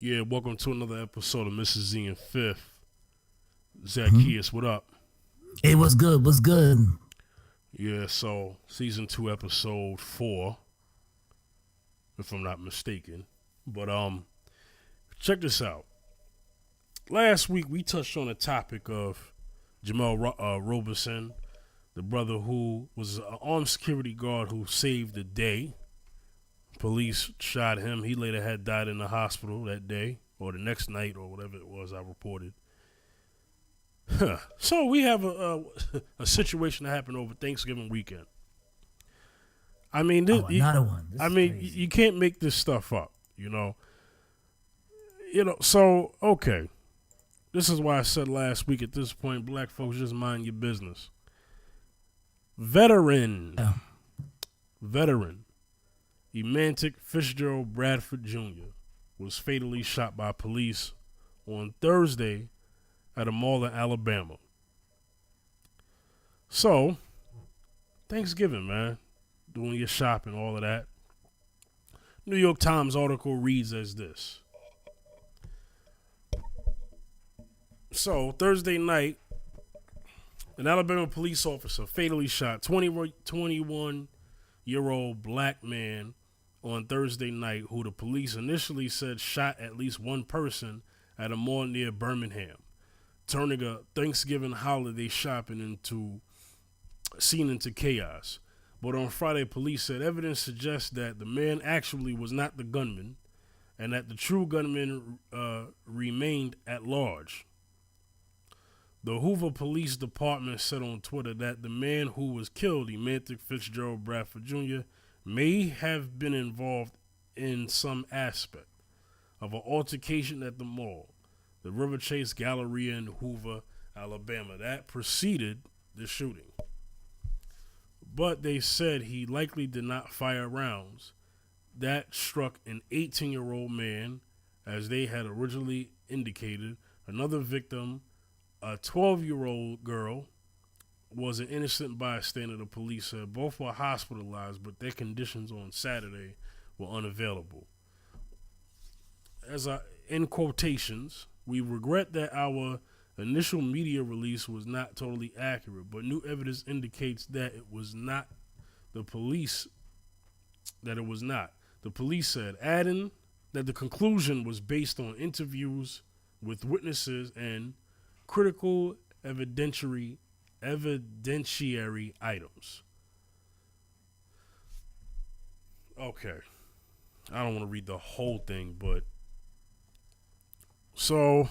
Yeah, welcome to another episode of Mrs. Z and Fifth. Mhm. Zaccheus, what up? Hey, what's good? What's good? Yeah, so season 2, episode 4, if I'm not mistaken. But check this out. Last week we touched on the topic of Roberson, the brother who was an armed security guard who saved the day. Police shot him. He later had died in the hospital that day, or the next night, or whatever it was I reported. So we have a situation that happened over Thanksgiving weekend. I mean, Oh, another one. This I is mean, crazy. you can't make this stuff up. So okay, this is why I said last week. At this point, black folks just mind your business. Veteran, Yeah. veteran, Emantic Fitzgerald Bradford Jr. was fatally shot by police on Thursday at a mall in Alabama. So, Thanksgiving, man. Doing your shopping, all of that. New York Times article reads as this. So, Thursday night, an Alabama police officer fatally shot 21-year-old black man on Thursday night who the police initially said shot at least one person at a mall near Birmingham, turning a Thanksgiving holiday shopping into chaos. But on Friday, police said evidence suggests that the man actually was not the gunman and that the true gunman remained at large. The Hoover Police Department said on Twitter that the man who was killed, Emantic Fitzgerald Bradford Jr., may have been involved in some aspect of an altercation at the mall, the River Chase Galleria in Hoover, Alabama, that preceded the shooting. But they said he likely did not fire rounds that struck an 18-year-old man, as they had originally indicated. Another victim, a 12-year-old girl, was an innocent bystander, the police said. Both were hospitalized, but their conditions on Saturday were unavailable. In quotations, we regret that our initial media release was not totally accurate, but new evidence indicates that it was not the police, that it was not. The police said, adding that the conclusion was based on interviews with witnesses and critical evidentiary items. Okay. I don't want to read the whole thing, but so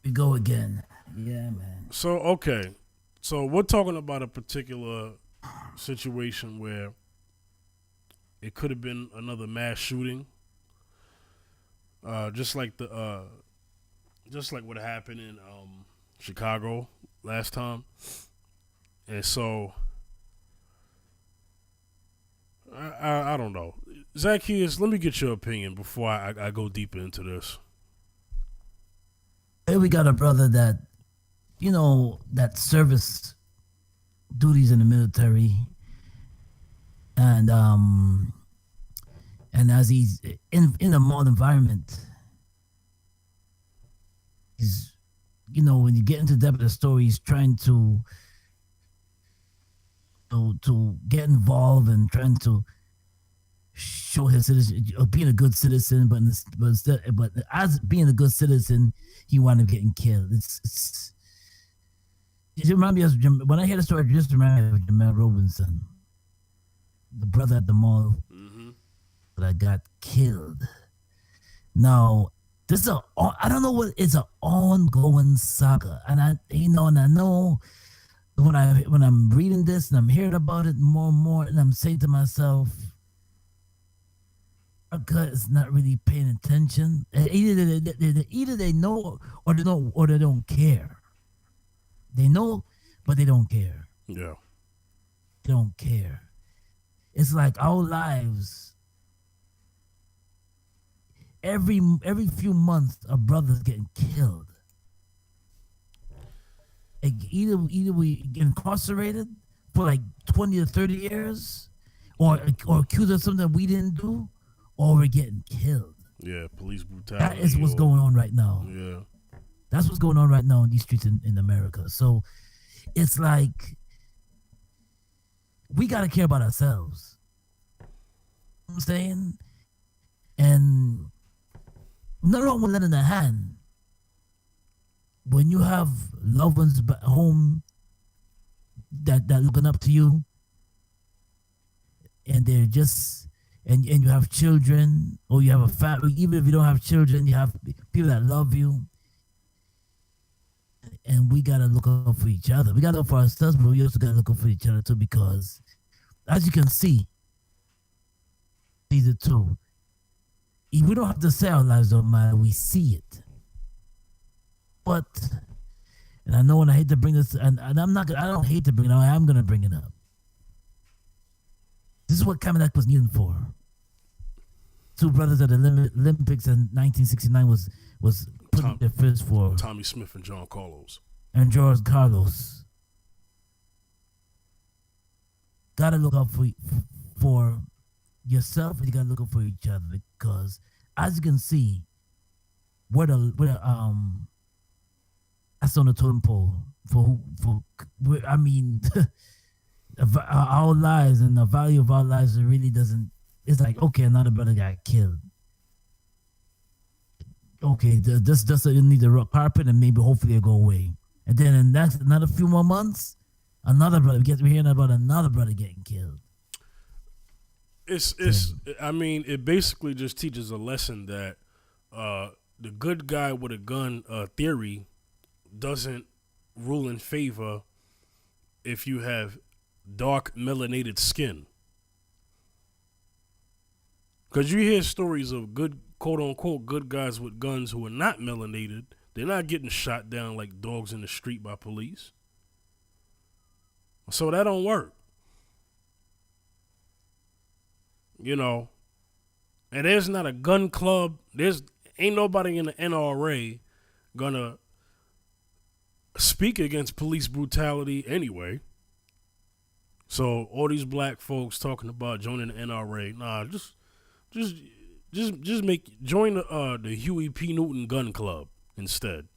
We go again. Yeah, man. okay. So we're talking about a particular situation where it could have been another mass shooting, just like what happened in Chicago last time. And so I don't know. Zacchaeus, let me get your opinion before I go deeper into this. Here we got a brother that, that service duties in the military, and as he's in a mall environment, he's, when you get into depth of the story, he's trying to get involved and trying to show his citizen of being a good citizen, but as being a good citizen, he wound up getting killed. It reminds me of when I hear the story. It just reminds me of Jamal Robinson, the brother at the mall Mm-hmm. that got killed. Now, I don't know what it's an ongoing saga, and I know when I'm reading this and I'm hearing about it more and more, and I'm saying to myself, America is not really paying attention. Either they know or they don't care. They know, but they don't care. Yeah. They don't care. It's like our lives. Every few months, a brother's getting killed. Like either we get incarcerated for like 20 to 30 years, or accused of something that we didn't do, or we're getting killed. Yeah, police brutality. That is what's going on right now. Yeah. That's what's going on right now in these streets in America. So it's like we gotta care about ourselves. You know what I'm saying? And not wrong with lending a hand. When you have loved ones at home that looking up to you, and they're just and you have children, or you have a family, even if you don't have children, you have people that love you. And we gotta look out for each other. We gotta look for ourselves, but we also gotta look out for each other too, because as you can see, these are two. We don't have to say our lives don't matter, we see it. But, and I know, and I hate to bring this, and I'm not gonna, I don't hate to bring it up, I am gonna bring it up. This is what Kaepernick was kneeling for. Two brothers at the Olympics in 1969 was putting their fist for Tommy Smith and John Carlos. And George Carlos. Gotta look out for yourself, and you gotta look out for each other, because as you can see, that's on the totem pole I mean, our lives and the value of our lives, it really doesn't. It's like, okay, another brother got killed. Okay, this you need the carpet, and maybe hopefully it'll go away. And then in another few more months, another brother, we're hearing about another brother getting killed. I mean, it basically just teaches a lesson that the good guy with a gun theory doesn't rule in favor if you have dark melanated skin. Because you hear stories of good, quote unquote, good guys with guns who are not melanated. They're not getting shot down like dogs in the street by police. So that don't work. You know, and there's not a gun club. Ain't nobody in the NRA gonna speak against police brutality anyway. So all these black folks talking about joining the NRA, nah, just join the Huey P. Newton Gun Club instead,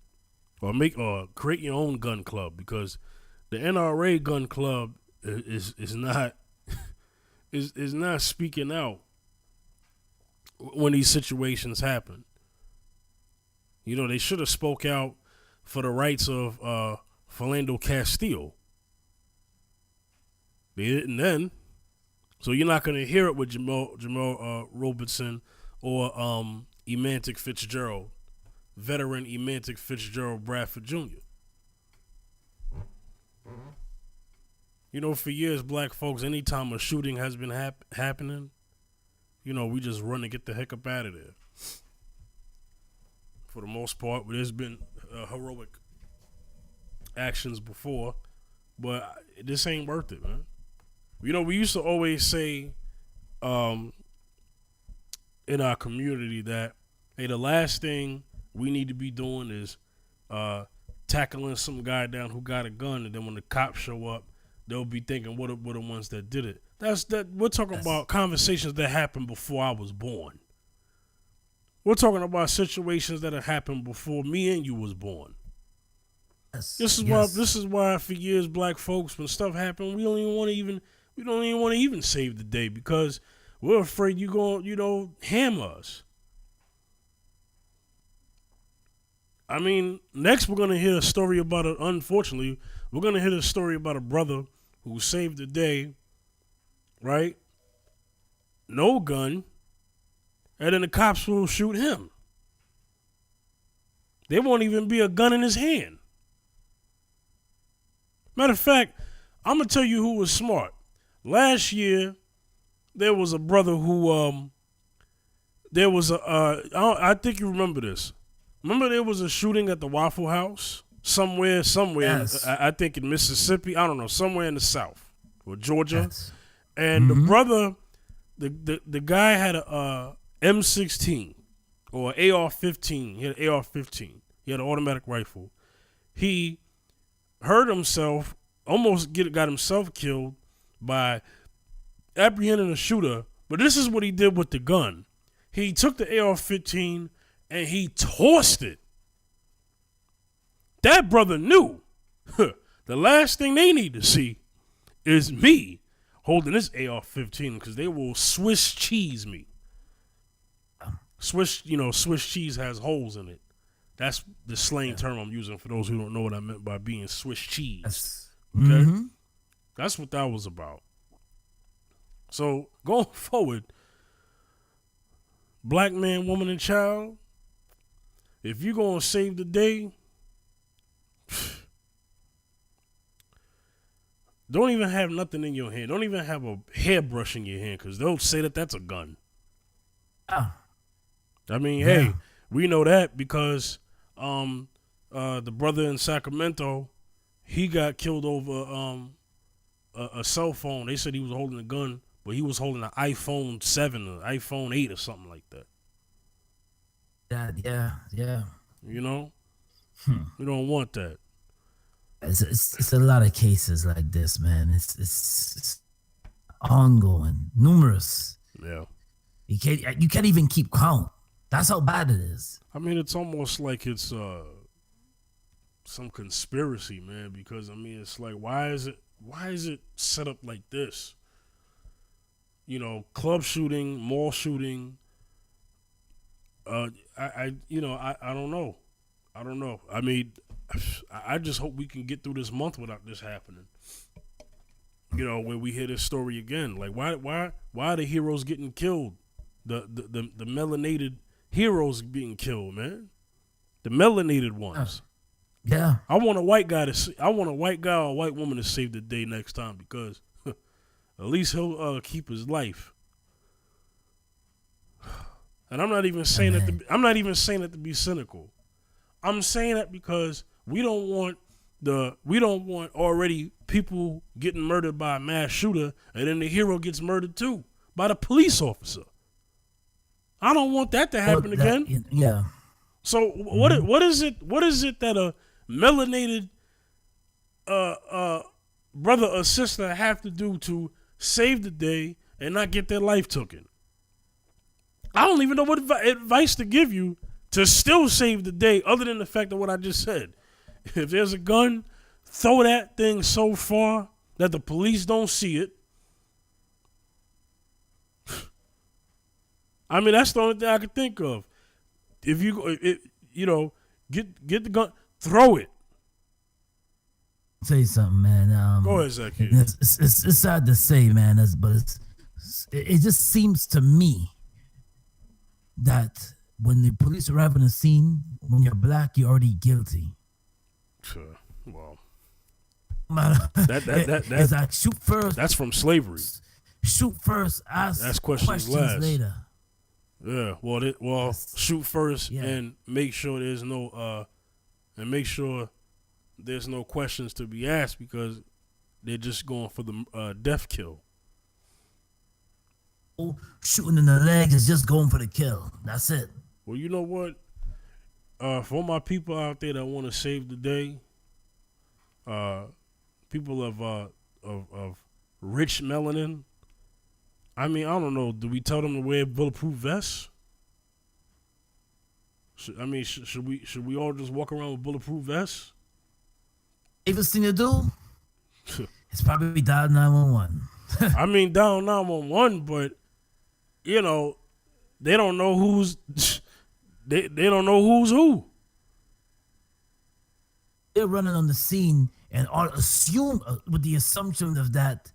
or create your own gun club, because the NRA gun club is not is not speaking out when these situations happen. You know, they should have spoke out for the rights of Philando Castile. They didn't then. So you're not going to hear it with Jamal Robertson or Emantic Fitzgerald, veteran Emantic Fitzgerald Bradford Jr. You know, for years, black folks, anytime a shooting has been happening, you know, we just run to get the heck up out of there. For the most part, there's been heroic actions before, but this ain't worth it, man. You know, we used to always say in our community that, hey, the last thing we need to be doing is tackling some guy down who got a gun, and then when the cops show up, they'll be thinking, what are the ones that did it? We're talking about conversations that happened before I was born. We're talking about situations that have happened before me and you was born. Yes. This is why for years, black folks, when stuff happened, we don't even want to even save the day, because we're afraid you going, hammer us. I mean, next we're gonna hear a story about unfortunately, we're gonna hear a story about a brother who saved the day, right? No gun, and then the cops will shoot him. There won't even be a gun in his hand. Matter of fact, I'm gonna tell you who was smart. Last year, there was a brother who I think you remember this. Remember there was a shooting at the Waffle House somewhere. Yes. I think in Mississippi. I don't know, somewhere in the South or Georgia. Yes. And the brother, the guy had a M16 or AR-15. He had an AR-15. He had an automatic rifle. He hurt himself, almost got himself killed by apprehending a shooter. But this is what he did with the gun. he took the AR-15 and he tossed it. That brother knew. The last thing they need to see is me holding this AR-15 because they will Swiss cheese me. Swiss cheese has holes in it. That's the slang term I'm using for those who don't know what I meant by being Swiss cheese. Okay? That's what that was about. So, going forward, black man, woman, and child, if you're going to save the day, don't even have nothing in your hand. Don't even have a hairbrush in your hand because they'll say that that's a gun. I mean, hey, we know that because the brother in Sacramento, he got killed over a cell phone. They said he was holding a gun, but he was holding an iPhone 7 or iPhone 8 or something like that. Yeah. You know? We don't want that. It's a lot of cases like this, man. It's ongoing, numerous. Yeah. You can't even keep count. That's how bad it is. I mean, it's almost like it's some conspiracy, man, because I mean, it's like why is it set up like this? You know, club shooting, mall shooting. I don't know. I mean, I just hope we can get through this month without this happening. You know, when we hear this story again, like why are the heroes getting killed? The melanated heroes being killed, man. The melanated ones. Yeah. I want a white guy or a white woman to save the day next time because at least he'll keep his life. And I'm not even saying that to be cynical. I'm saying that because we don't want already people getting murdered by a mass shooter and then the hero gets murdered too by the police officer. I don't want that to happen again. Yeah. So what is it that a melanated brother or sister have to do to save the day and not get their life taken? I don't even know what advice to give you to still save the day other than the fact of what I just said. If there's a gun, throw that thing so far that the police don't see it. I mean, that's the only thing I could think of. If get the gun, throw it. Say something, man. Go ahead, Zaccheus. It's sad to say, man, but it just seems to me that when the police arrive on the scene, when you're black, you're already guilty. Sure. Well, it's like shoot first. That's from slavery. Shoot first, ask questions later. Yeah. Well, shoot first and make sure there's no questions to be asked because they're just going for the death kill. Shooting in the leg is just going for the kill. That's it. Well, you know what? For my people out there that want to save the day, people of rich melanin. I mean, I don't know. Do we tell them to wear bulletproof vests? Should we all just walk around with bulletproof vests? Safest thing to do? It's probably dial 911. I mean, dial 911, but you know, they don't know who's they don't know who's who. They're running on the scene and assume with the assumption of that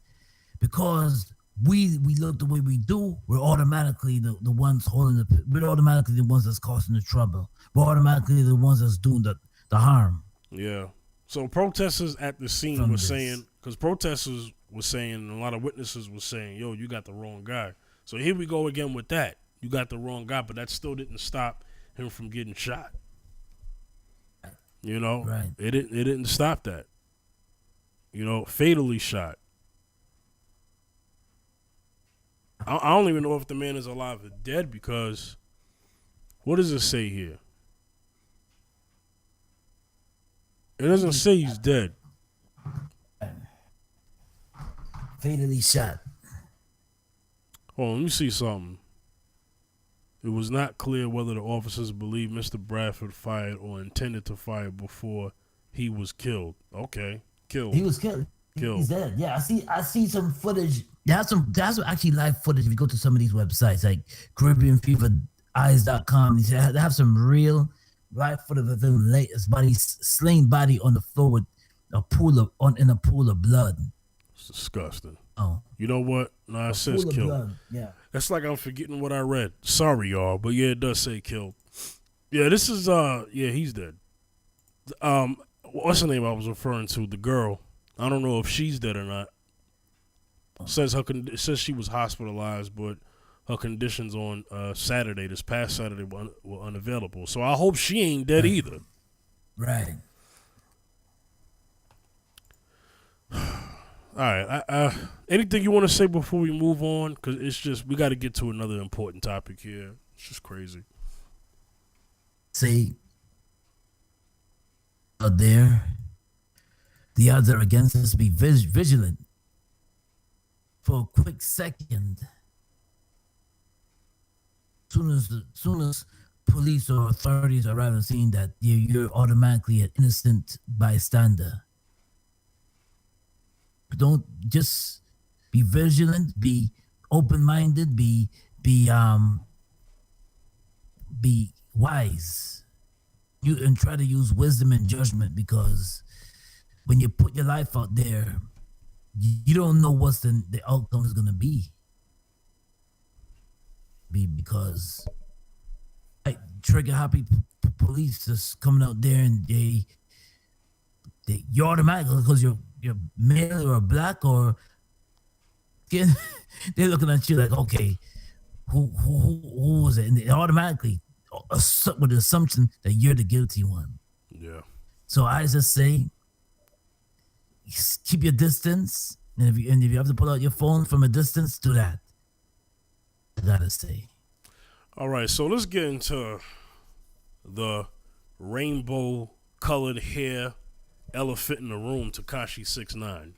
because we look the way we do, we're automatically the ones holding we're automatically the ones that's causing the trouble. We're automatically the ones that's doing the harm. Yeah. So protesters at the scene were saying, because protesters were saying, and a lot of witnesses were saying, yo, you got the wrong guy. So here we go again with that. You got the wrong guy, but that still didn't stop him from getting shot. You know, right. It didn't stop that. You know, fatally shot. I don't even know if the man is alive or dead because what does it say here? It doesn't say he's dead. Fatally shot. Hold on, let me see something. It was not clear whether the officers believed Mr. Bradford fired or intended to fire before he was killed. Okay, killed. He was killed. Killed. He's dead. Yeah, I see some footage. There's some actually live footage if you go to some of these websites like CaribbeanFeverEyes.com. They have some real live footage of him late his body slain body on the floor with in a pool of blood. It's disgusting. Oh. You know what? No, it says killed. Blood. Yeah. That's like I'm forgetting what I read. Sorry, y'all, but yeah, it does say killed. Yeah, this is he's dead. What's the name I was referring to? The girl. I don't know if she's dead or not. It says she was hospitalized, but her conditions on Saturday, this past Saturday, were unavailable. So I hope she ain't dead either. Right. All right. Anything you want to say before we move on? Because it's just, we got to get to another important topic here. It's just crazy. See, out there, the odds are against us. Be vigilant for a quick second. Soon as police or authorities arrive on scene, that you're automatically an innocent bystander. Don't just be vigilant, be open-minded, be wise. And try to use wisdom and judgment, because when you put your life out there, you don't know what's the outcome is going to be. Because like trigger happy police just coming out there and you're automatic because you're male or black or they're looking at you like, okay, who was it? And they automatically with the assumption that you're the guilty one. Yeah. So I just say, keep your distance, and if you have to pull out your phone from a distance, do that. I gotta say. All right, so let's get into the rainbow-colored hair elephant in the room, Tekashi 6ix9ine.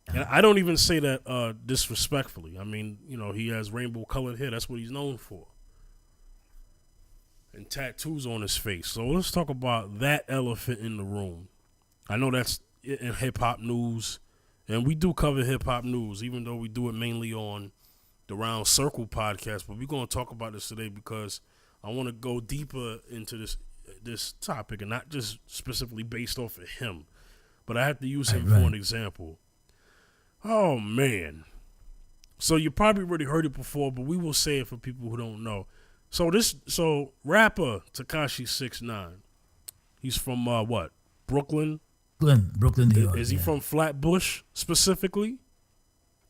And I don't even say that disrespectfully. I mean, he has rainbow-colored hair. That's what he's known for. And tattoos on his face. So let's talk about that elephant in the room. I know that's in hip-hop news, and we do cover hip-hop news, even though we do it mainly on the Round Circle podcast. But we're going to talk about this today because I want to go deeper into this topic, and not just specifically based off of him, but I have to use him for an example. Oh, man. So you probably already heard it before, but we will say it for people who don't know. So rapper Tekashi 6ix9ine, he's from what? Brooklyn, New York. Is he from Flatbush specifically?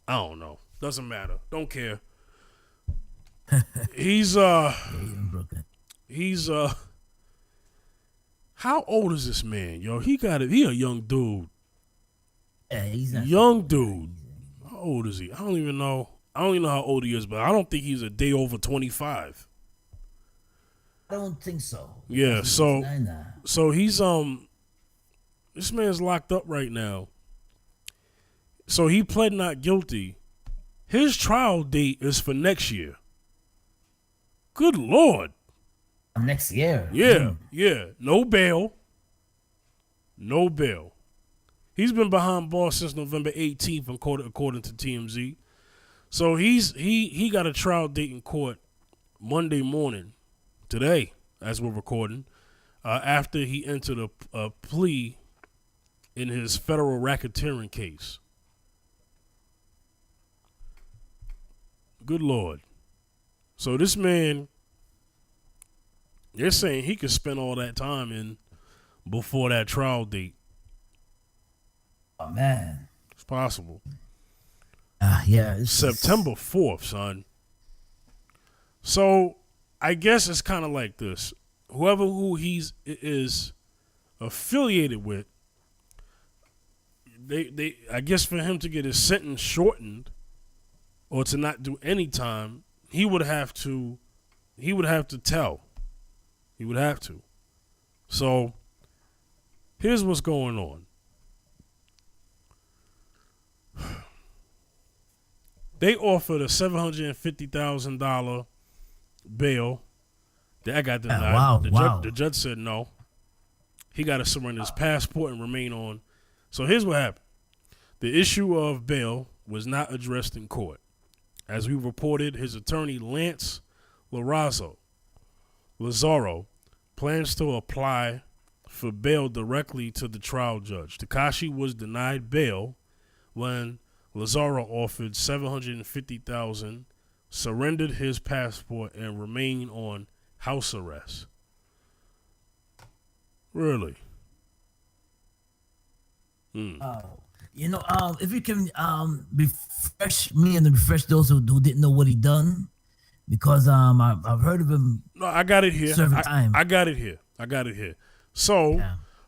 I don't know. Doesn't matter. Don't care. He's in Brooklyn. He's how old is this man? Yo, he a young dude. Yeah, he's not young dude. How old is he? I don't even know how old he is, but I don't think he's a day over 25. I don't think so. Yeah, so he's this man's locked up right now. So he pled not guilty. His trial date is for next year. Good Lord. Next year. Yeah, yeah. No bail. No bail. He's been behind bars since November 18th, according to TMZ. So he got a trial date in court Monday morning, today, as we're recording, after he entered a plea in his federal racketeering case. Good Lord. So this man, they're saying he could spend all that time in before that trial date. Oh, man. It's possible. Yeah. September 4th, son. So I guess it's kind of like this. Who is affiliated with, they I guess for him to get his sentence shortened or to not do any time, he would have to tell. He would have to. So here's what's going on. They offered a $750,000 bail. That got denied. Wow, The judge said no. He got to surrender his passport and remain on. So here's what happened. The issue of bail was not addressed in court. As we reported, his attorney, Lance Lazaro, plans to apply for bail directly to the trial judge. Tekashi was denied bail when Lazaro offered $750,000, surrendered his passport, and remained on house arrest. Really? Oh, if you can refresh me and refresh those who didn't know what he done, because I've heard of him. No, I got it here. Serving time. I got it here. So,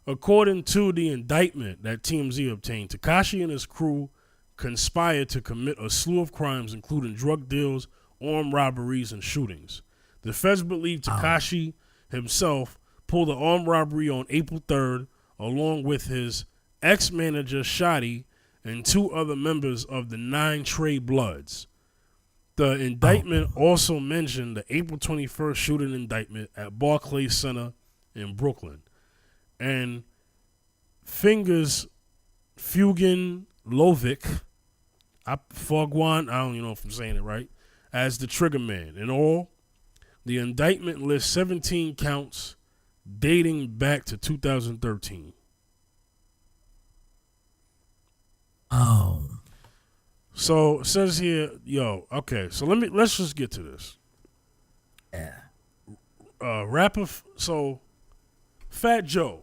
according to the indictment that TMZ obtained, Tekashi and his crew conspired to commit a slew of crimes, including drug deals, armed robberies, and shootings. The feds believe Tekashi himself pulled an armed robbery on April 3rd, along with his ex-manager Shotty and 2 other members of the 9 Trey Bloods. The indictment also mentioned the April 21st shooting indictment at Barclays Center in Brooklyn. And Fingers Fugan Lovic, Fogwan, I don't even know if I'm saying it right, as the trigger man. In all, the indictment lists 17 counts dating back to 2013. Oh. So it says here, so let's just get to this. Yeah. Fat Joe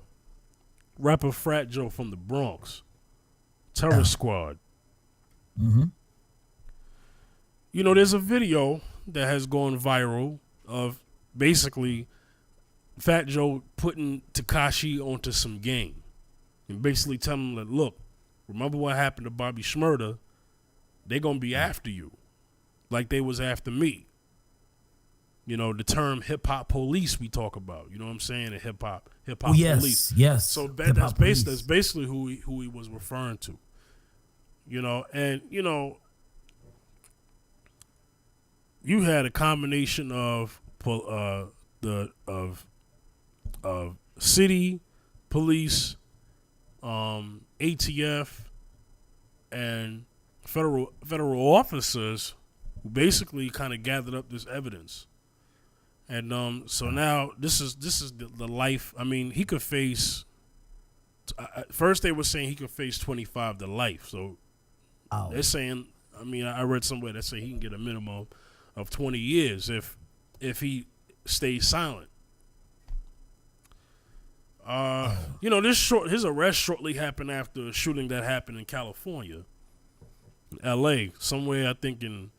from the Bronx, Terror Squad. Mm-hmm. There's a video that has gone viral of basically Fat Joe putting Tekashi onto some game and basically telling him that, look, remember what happened to Bobby Shmurda? They're going to be after you like they was after me. The term hip-hop police we talk about. You know what I'm saying? The hip-hop police. Yes. So that's basically who he was referring to. You had a combination of city police, ATF, and federal officers who basically kind of gathered up this evidence. And so now this is the life. I mean, he could face. First, they were saying he could face 25 to life. So they're saying. I mean, I read somewhere that say he can get a minimum of 20 years if he stays silent. His arrest shortly happened after a shooting that happened in California, in L.A. somewhere. I don't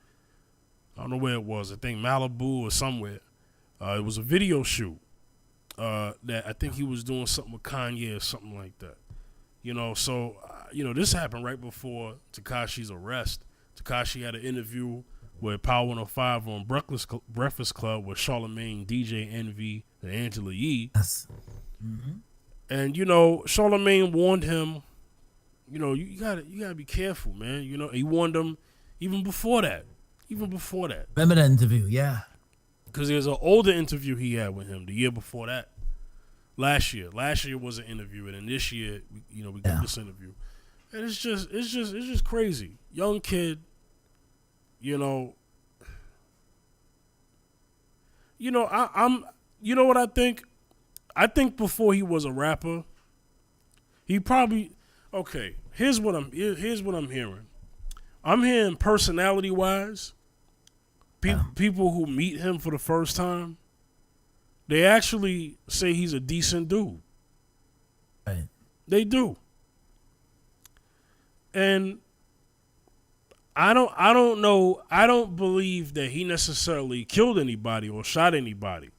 know where it was. I think Malibu or somewhere. It was a video shoot that I think he was doing something with Kanye or something like that. This happened right before Tekashi's arrest. Tekashi had an interview with Power 105 on Breakfast Club with Charlamagne, DJ Envy, and Angela Yee. Yes. Mm-hmm. And Charlamagne warned him. You gotta be careful, man. He warned him even before that. Remember that interview? Yeah. Because there's an older interview he had with him the year before that. Last year was an interview, and then this year, we got this interview, and it's just crazy. Young kid, I'm. What I think? I think before he was a rapper, he probably okay. Here's what I'm hearing. I'm hearing personality wise. People who meet him for the first time, they actually say he's a decent dude. Right. They do. And I don't know. I don't believe that he necessarily killed anybody or shot anybody.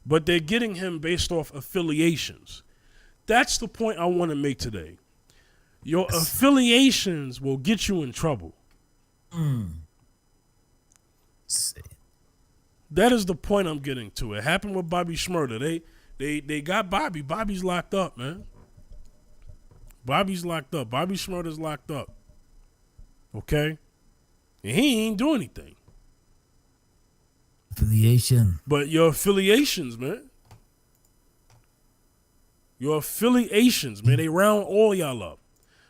But they're getting him based off affiliations. That's the point I want to make today. Your affiliations will get you in trouble. That is the point I'm getting to. It happened with Bobby Shmurda. They got Bobby. Bobby's locked up, man. Bobby's locked up. Bobby Shmurda's locked up. Okay? And he ain't do anything. Affiliation. But your affiliations, man. Your affiliations, man. They round all y'all up.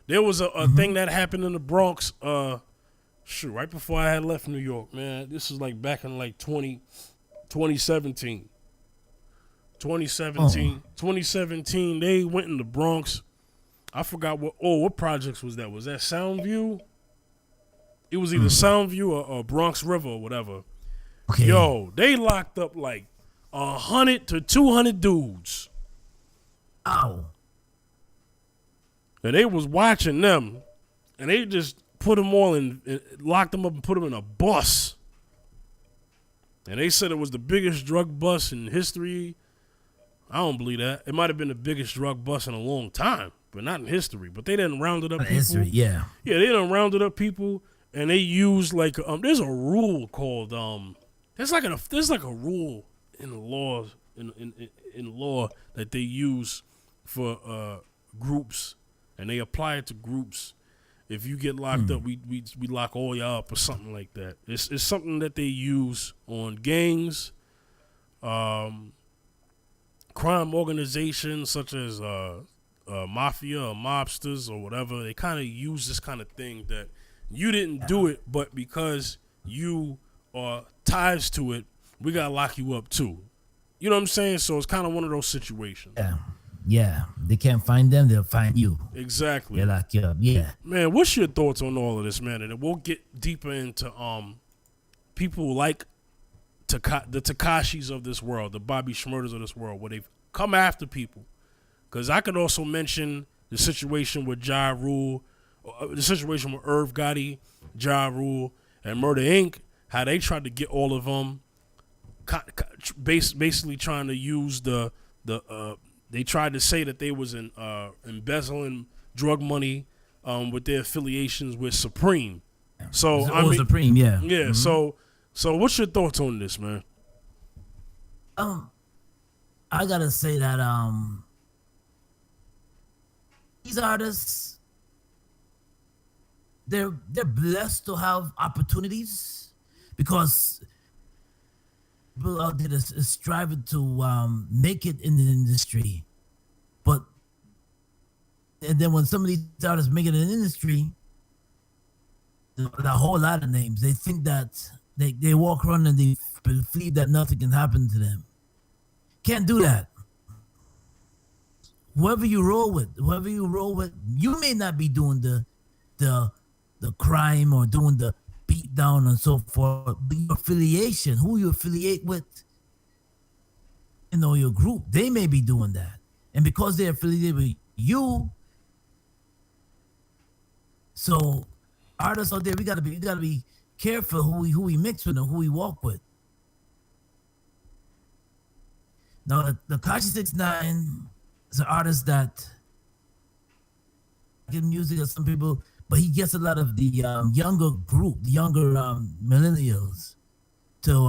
There was a thing that happened in the Bronx, right before I had left New York, man. This is like back in like 2017. 2017, they went in the Bronx. I forgot what projects was that? Was that Soundview? It was either Soundview or Bronx River or whatever. Okay. Yo, they locked up like 100 to 200 dudes. Ow. And they was watching them, and they just put them all in, locked them up and put them in a bus. And they said it was the biggest drug bust in history. I don't believe that. It might have been the biggest drug bust in a long time, but not in history. But they didn't round it up people. History, yeah. Yeah, they didn't round it up people, and they used like there's a rule called there's like a rule in the laws in law that they use for groups, and they apply it to groups. If you get locked up, we lock all y'all up or something like that. It's something that they use on gangs, crime organizations such as mafia or mobsters or whatever. They kind of use this kind of thing that you didn't do it, but because you are ties to it, we gotta lock you up too. You know what I'm saying? So it's kind of one of those situations. Yeah. They can't find them, they'll find you. Exactly. They'll lock you up. Yeah. Man, what's your thoughts on all of this, man? And we'll get deeper into people like the Tekashis of this world, the Bobby Shmurdas of this world, where they've come after people. Because I could also mention the situation with Ja Rule, the situation with Irv Gotti, Ja Rule, and Murder Inc., how they tried to get all of them, basically trying to use they tried to say that they was embezzling drug money with their affiliations with Supreme. So Supreme, yeah. Yeah, so what's your thoughts on this, man? I gotta say that these artists, they're blessed to have opportunities, because people out there is striving to make it in the industry. And then when some of these artists make it in the industry, a whole lot of names, they think that they walk around and they believe that nothing can happen to them. Can't do that. Whoever you roll with, you may not be doing the crime or doing the beat down and so forth, but your affiliation, who you affiliate with, your group, they may be doing that. And because they're affiliated with you, so artists out there, we gotta be careful who we mix with and who we walk with. Now, the Tekashi 6ix9ine is an artist that gives music to some people, but he gets a lot of the younger group, the younger millennials, to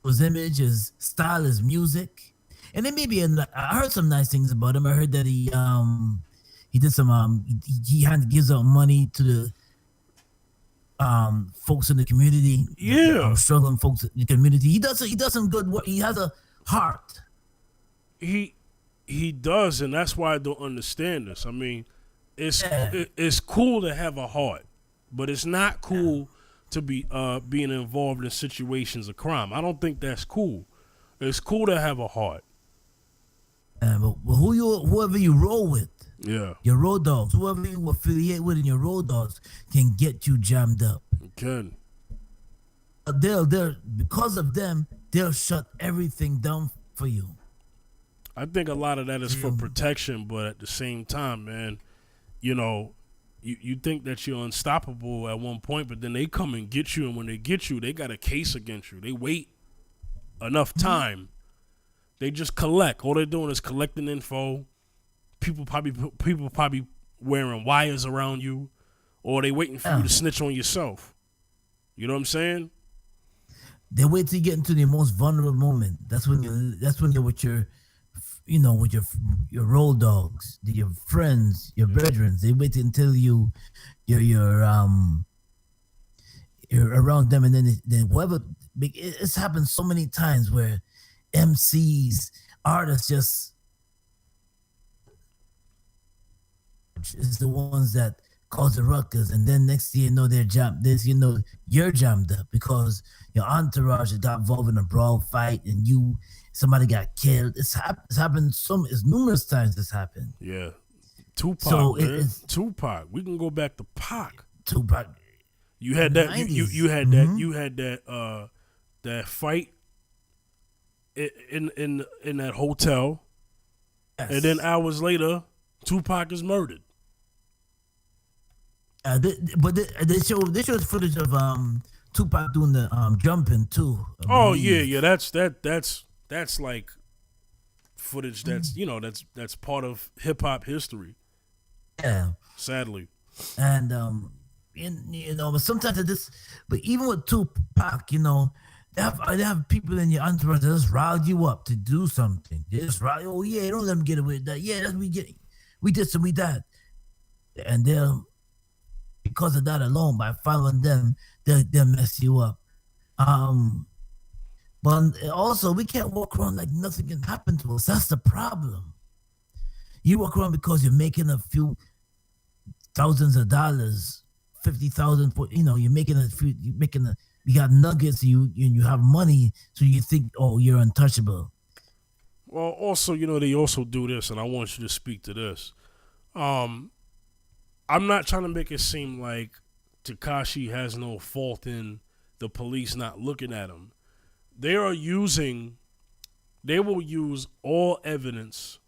his image, his style, his music. And then maybe I heard some nice things about him. I heard that he did some he gives out money to the folks in the community. Yeah, struggling folks in the community. He does some good work. He has a heart. He does, and that's why I don't understand this. I mean, it's cool to have a heart, but it's not cool to be being involved in situations of crime. I don't think that's cool. It's cool to have a heart. But whoever you roll with, your road dogs, whoever you affiliate with in your road dogs can get you jammed up. It can. They'll because of them, they'll shut everything down for you. I think a lot of that is for protection, but at the same time, man, you think that you're unstoppable at one point, but then they come and get you, and when they get you, they got a case against you. They wait enough time. They just collect. All they're doing is collecting info. People probably wearing wires around you, or they waiting for you to snitch on yourself. You know what I'm saying? They wait till you get into the most vulnerable moment. That's when you're with your road dogs, your friends, your brethren. They wait until you're around them, and then whoever. It's happened so many times where MCs, artists just is the ones that cause the ruckus, and then next thing you know they're jammed. This you're jammed up because your entourage got involved in a brawl fight, and somebody got killed. It's happened it's numerous times. This happened. Yeah, Tupac. So man. Tupac. We can go back to Pac. Tupac. You had that. You had that. Mm-hmm. You had that fight in that hotel, Yes. and then hours later, Tupac is murdered. They showed footage of Tupac doing the jumping too. Oh yeah. That's like footage that's part of hip hop history. Yeah. Sadly. And but sometimes but even with Tupac, they have people in your entourage that just riled you up to do something. They just oh yeah, don't let them get away with that. Yeah, we did some, we that, and they'll, because of that alone, by following them, they'll mess you up. But also we can't walk around like nothing can happen to us. That's the problem. You walk around because you're making a few thousands of dollars, 50,000 for you're making you got nuggets, you have money, so you think, oh, you're untouchable. Well, also, they also do this, and I want you to speak to this. I'm not trying to make it seem like Tekashi has no fault in the police not looking at him. They will use all evidence,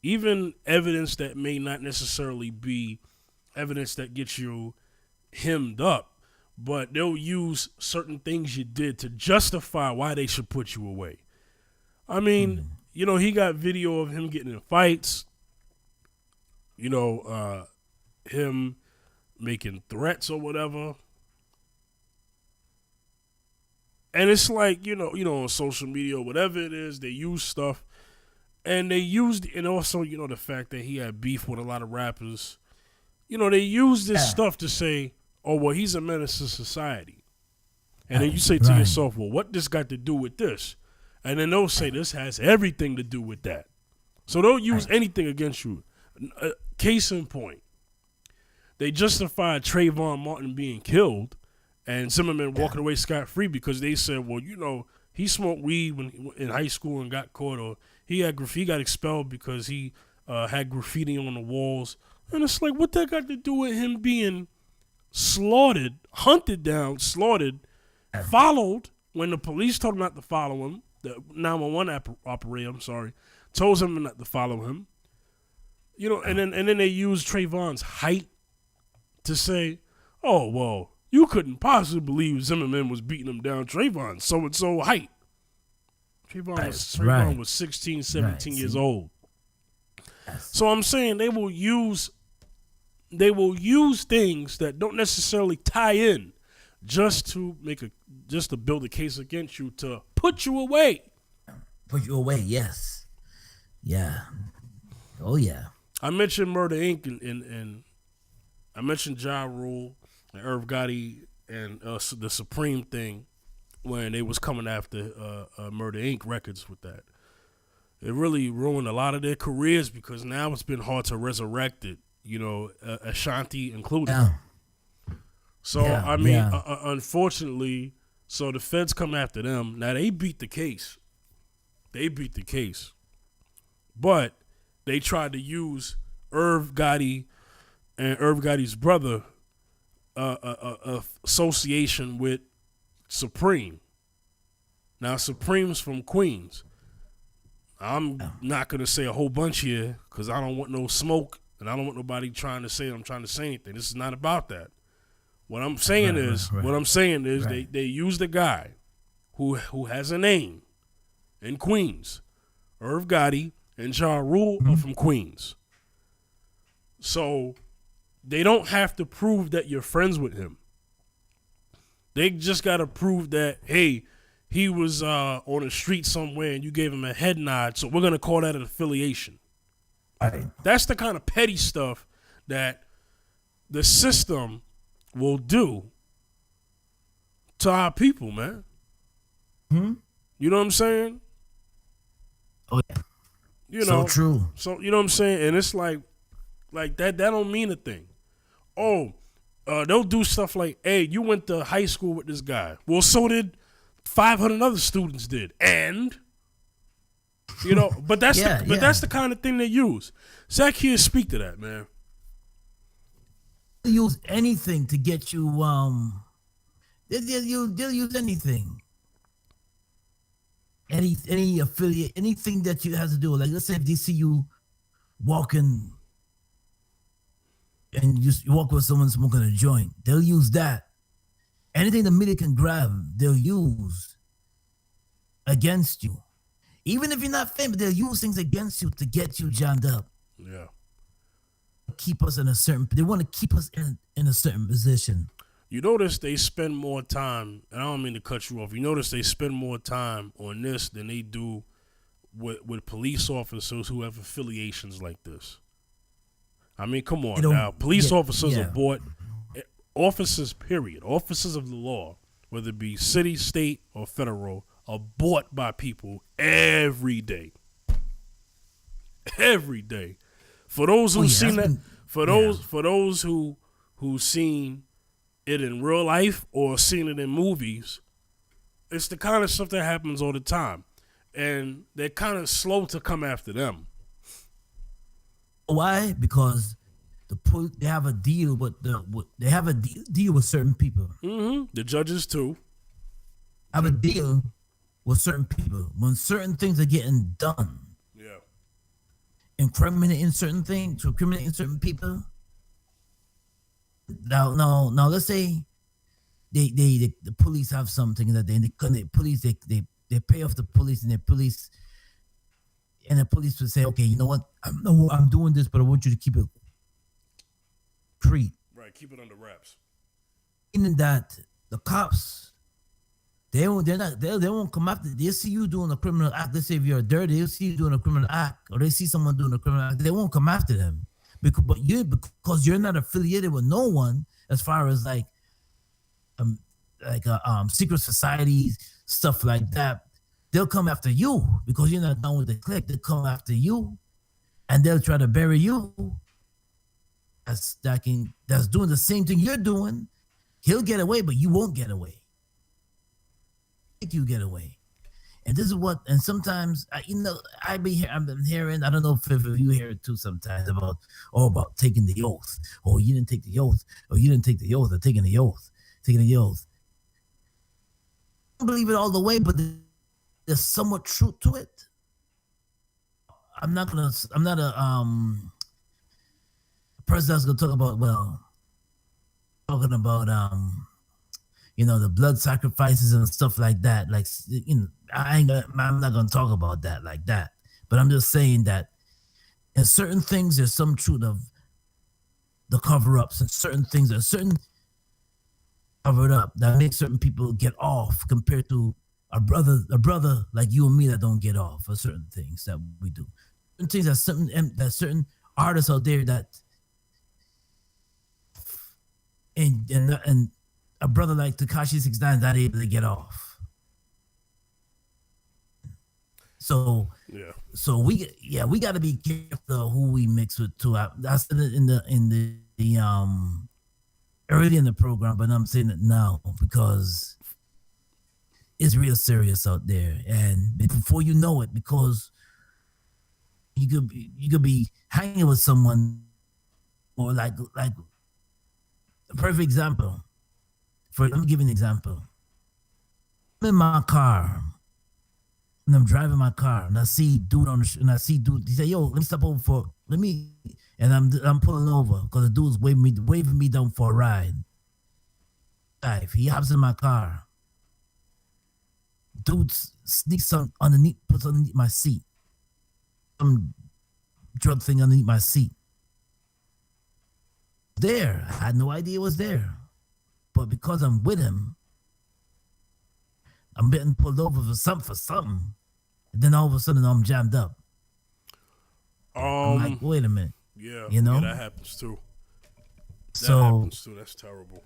even evidence that may not necessarily be evidence that gets you hemmed up, but they'll use certain things you did to justify why they should put you away. I mean, he got video of him getting in fights, him making threats or whatever. And it's like, on social media or whatever it is, they use stuff. And also, the fact that he had beef with a lot of rappers. They use this stuff to say, oh, well, he's a menace to society. And then you say to yourself, well, what this got to do with this? And then they'll say this has everything to do with that. So they'll use anything against you. Case in point, they justified Trayvon Martin being killed and Zimmerman walking away scot-free because they said, well, he smoked weed in high school and got caught, or he got expelled because he had graffiti on the walls. And it's like, what that got to do with him being slaughtered, hunted down, slaughtered, followed when the police told him not to follow him, the 911 operator, told him not to follow him. And then they used Trayvon's height to say, oh, well, you couldn't possibly believe Zimmerman was beating him down. Trayvon's so-and-so height. Trayvon was 16, 17 years old. So I'm saying they will use things that don't necessarily tie in just to build a case against you, to put you away. Put you away, yes. Yeah. Oh yeah. I mentioned Murder Inc. and I mentioned Ja Rule and Irv Gotti and the Supreme thing when they was coming after Murder Inc. records with that. It really ruined a lot of their careers because now it's been hard to resurrect it, Ashanti included. Yeah. So, unfortunately, so the feds come after them. Now, they beat the case. But they tried to use Irv Gotti and Irv Gotti's brother association with Supreme. Now, Supreme's from Queens. I'm not going to say a whole bunch here because I don't want no smoke and I don't want nobody trying to say I'm trying to say anything. This is not about that. What I'm saying is they used a guy who has a name in Queens. Irv Gotti and Ja Rule are from Queens. So they don't have to prove that you're friends with him. They just got to prove that, hey, he was on the street somewhere and you gave him a head nod, so we're going to call that an affiliation. Right. That's the kind of petty stuff that the system will do to our people, man. You know what I'm saying? Oh yeah. You So know, true. So you know what I'm saying, and it's like that. That don't mean a thing. Oh, they'll do stuff like, hey, you went to high school with this guy. Well, so did 500 other students did, and you know, but that's that's the kind of thing they use. Zaccheus, speak to that, man. They'll use anything to get you. They'll use anything. Any affiliate, anything that you have to do. Like, let's say if they see you walking and you walk with someone smoking a joint, they'll use that. Anything the media can grab, they'll use against you. Even if you're not famous, they'll use things against you to get you jammed up. Yeah. Keep us in a certain. They want to keep us in a certain position. You notice they spend more time, and I don't mean to cut you off. You notice they spend more time on this than they do with police officers who have affiliations like this. I mean, come on now. Police officers are bought. Officers, period. Officers of the law, whether it be city, state, or federal, are bought by people every day. Every day. For those who've seen that, for those who've seen it in real life or seen it in movies, it's the kind of stuff that happens all the time, and they're kind of slow to come after them. Why? Because they have a deal with they have a deal with certain people. Mm-hmm. The judges too have a deal with certain people when certain things are getting done. Yeah, incriminating certain things, incriminating certain people. Now, let's say the police have something that they pay off the police, and the police would say, okay, you know what, I'm doing this, but I want you to keep it discreet. Right, keep it under wraps. Meaning that the cops, they won't come after. They see you doing a criminal act. Let's say if you're dirty, they'll see you doing a criminal act, or they see someone doing a criminal act. They won't come after them. Because you're not affiliated with no one, as far as like secret societies, stuff like that. They'll come after you because you're not done with the clique. They'll come after you, and they'll try to bury you. That's doing the same thing you're doing. He'll get away, but you won't get away. I think you get away. And this is what, and sometimes, I've been hearing, I don't know if you hear it too sometimes about taking the oath. Oh, you didn't take the oath. Oh, you didn't take the oath. Or taking the oath. I don't believe it all the way, but there's somewhat truth to it. I'm not a person that's going to talk about, the blood sacrifices and stuff like that. Like, I'm not gonna talk about that like that. But I'm just saying that in certain things, there's some truth of the cover-ups, and certain things are certain covered up that make certain people get off compared to a brother like you and me that don't get off for certain things that we do. Certain things that certain artists out there that and a brother like Tekashi 6ix9ine not able to get off. So we got to be careful who we mix with too. I said it in the early in the program, but I'm saying it now because it's real serious out there, and before you know it, because you could be hanging with someone, or like a perfect example. Let me give you an example. I'm in my car, and I'm driving my car, and I see dude he say, yo, let me stop over and I'm pulling over because the dude's waving me down for a ride. He hops in my car. Dude sneaks puts underneath my seat. Some drug thing underneath my seat. There, I had no idea it was there. But because I'm with him, I'm getting pulled over for something. And then all of a sudden I'm jammed up. I'm like, wait a minute. Yeah, you know? Yeah, that happens too. That's terrible.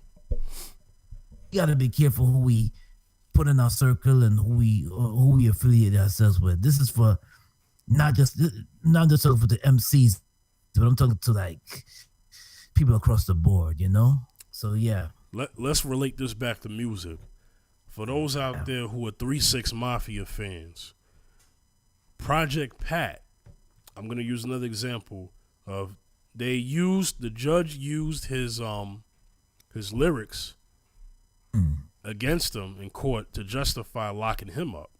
You gotta be careful who we put in our circle and who we affiliate ourselves with. This is for not just not just for the MCs, but I'm talking to like people across the board. So yeah. Let's relate this back to music. For those out there who are 3-6 Mafia fans, Project Pat, I'm gonna use another example of the judge used his lyrics against him in court to justify locking him up.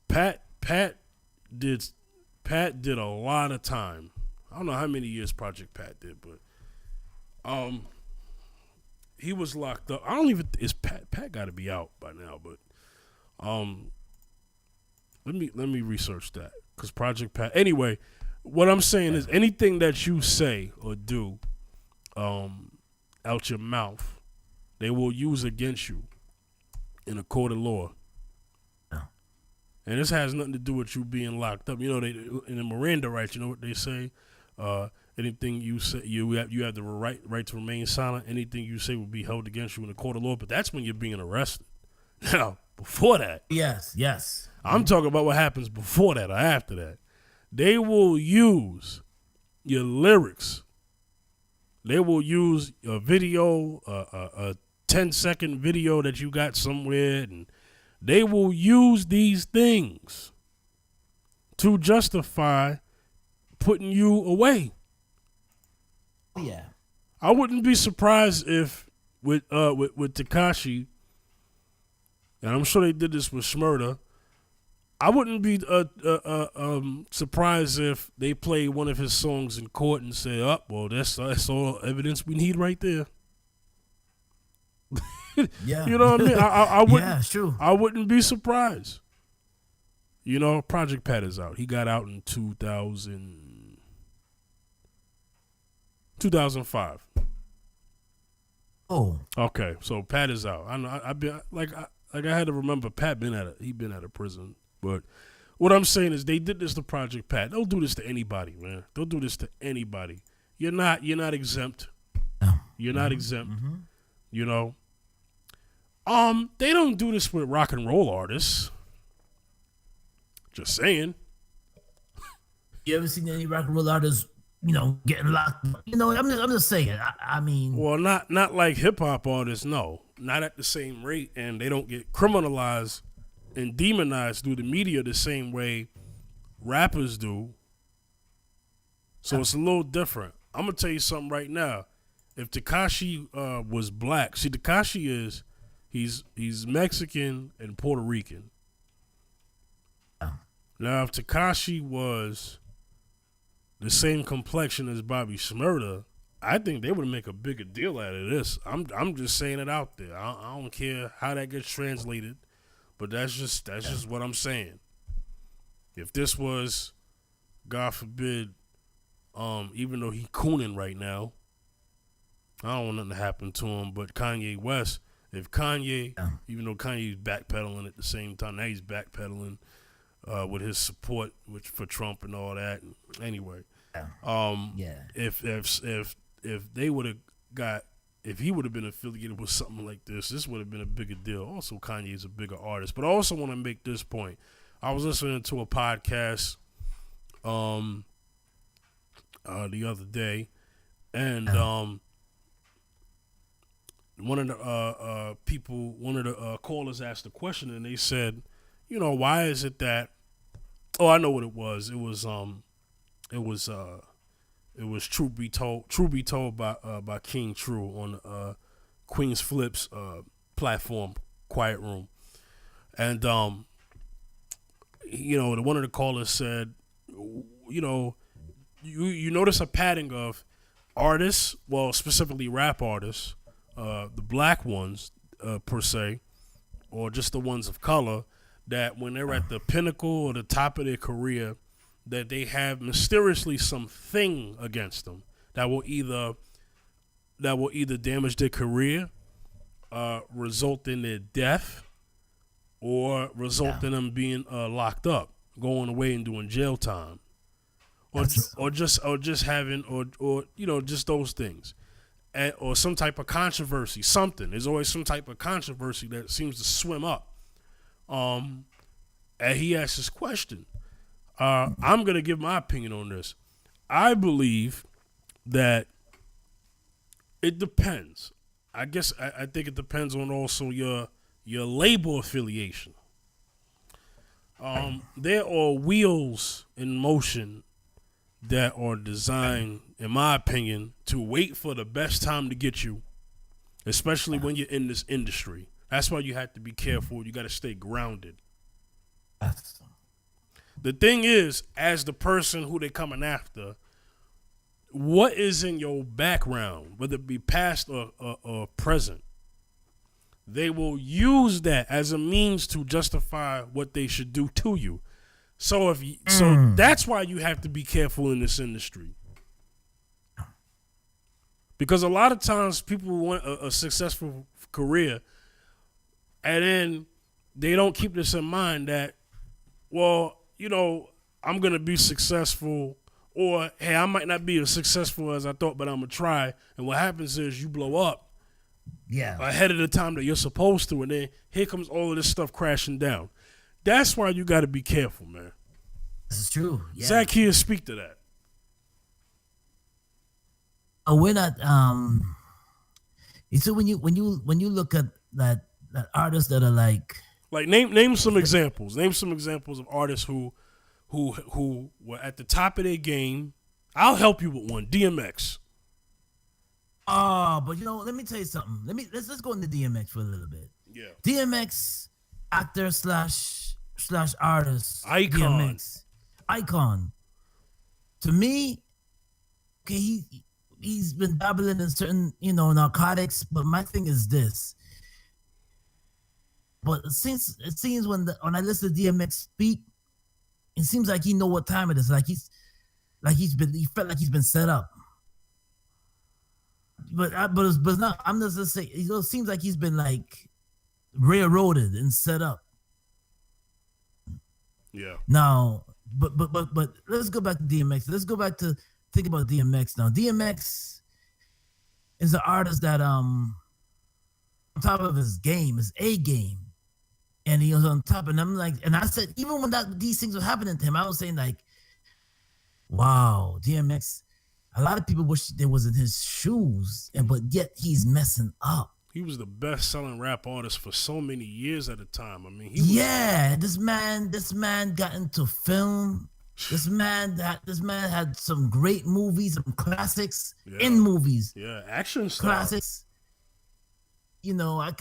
Pat did a lot of time. I don't know how many years Project Pat did, but he was locked up. I don't even is Pat got to be out by now, but let me research that because Project Pat. Anyway, what I'm saying is anything that you say or do out your mouth, they will use against you in a court of law. And this has nothing to do with you being locked up. They in the Miranda rights, you know what they say? Anything you say, you have the right to remain silent. Anything you say will be held against you in a court of law. But that's when you're being arrested. Now, before that, yes, I'm talking about what happens before that or after that. They will use your lyrics. They will use a video, a 10-second video that you got somewhere, and they will use these things to justify putting you away. Yeah. I wouldn't be surprised if with Tekashi, and I'm sure they did this with Shmurda, I wouldn't be surprised if they played one of his songs in court and say, "Oh, well, that's all evidence we need right there." Yeah. You know what I mean? I wouldn't. Yeah, sure. I wouldn't be surprised. Project Pat is out. He got out in 2005. Oh. Okay, so Pat is out. I know. I've been I had to remember Pat been at a prison. But what I'm saying is they did this to Project Pat. They'll do this to anybody, man. They'll do this to anybody. You're not exempt. You're not exempt. Mm-hmm. They don't do this with rock and roll artists. Just saying. You ever seen any rock and roll artists, getting locked up? I'm just saying. I mean, well, not like hip hop artists. No, not at the same rate, and they don't get criminalized and demonized through the media the same way rappers do. So it's a little different. I'm gonna tell you something right now. If Tekashi was black, see, Tekashi he's Mexican and Puerto Rican. Now, if Tekashi was the same complexion as Bobby Shmurda, I think they would make a bigger deal out of this. I'm just saying it out there. I don't care how that gets translated, but that's just what I'm saying. If this was, God forbid, even though he cooning right now, I don't want nothing to happen to him, but Kanye West, if Kanye, even though Kanye's backpedaling at the same time, now he's backpedaling with his support for Trump and all that. Anyway, if they would have if he would have been affiliated with something like this would have been a bigger deal. Also, Kanye's a bigger artist. But I also want to make this point. I was listening to a podcast the other day, and one of the callers asked a question, and they said, why is it that? Oh, I know what it was. It was Truth Be Told by King True on Queen's Flip's platform, Quiet Room, and one of the callers said, you notice a pattern of artists, well, specifically rap artists, the black ones per se, or just the ones of color, that when they're at the pinnacle or the top of their career, that they have mysteriously something against them that will either damage their career, result in their death, or result in them being locked up, going away and doing jail time, or just having just those things. or some type of controversy. Something. There's always some type of controversy that seems to swim up. And he asked this question. I'm going to give my opinion on this. I believe that it depends. I guess I think it depends on also your label affiliation. There are wheels in motion that are designed, in my opinion, to wait for the best time to get you, especially when you're in this industry. That's why you have to be careful. You got to stay grounded. The thing is, as the person who they're coming after, what is in your background, whether it be past or present, they will use that as a means to justify what they should do to you. So so that's why you have to be careful in this industry. Because a lot of times people want a successful career, and then they don't keep this in mind that, well, you know, I'm going to be successful, or, hey, I might not be as successful as I thought, but I'm going to try. And what happens is you blow up ahead of the time that you're supposed to, and then here comes all of this stuff crashing down. That's why you got to be careful, man. This is true. Yeah. Zaccheus, speak to that. We're not. So when you look at that artists that are like name some examples. Name some examples of artists who were at the top of their game. I'll help you with one. DMX. Oh, but let me tell you something. Let's go into DMX for a little bit. Yeah. DMX, actor slash artist. Icon. DMX. Icon. To me, okay, he's been dabbling in certain, narcotics, but my thing is this. But it seems when I listen to DMX speak, it seems like he know what time it is. He felt like he's been set up. But it's not. I'm just saying. It seems like he's been like railroaded and set up. Yeah. Now, but let's go back to DMX. Let's go back to think about DMX now. DMX is an artist that on top of his game, his A game, and he was on top. And I'm like, and I said, even when these things were happening to him, I was saying like, wow, DMX. A lot of people wish they was in his shoes, but yet he's messing up. He was the best-selling rap artist for so many years at a time. I mean, this man got into film. This man had some great movies, some classics in movies. Yeah, action star. Classics. I